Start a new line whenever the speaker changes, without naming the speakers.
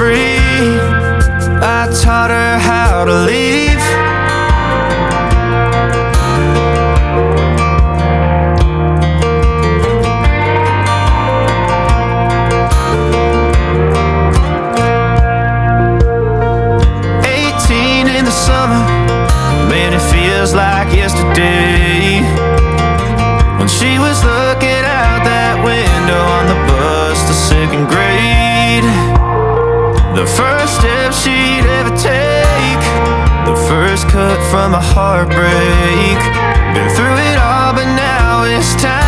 free. I taught her how to leave. Like yesterday, when she was looking out that window on the bus to second grade. The first step she'd ever take, the first cut from a heartbreak. Been through it all, but now it's time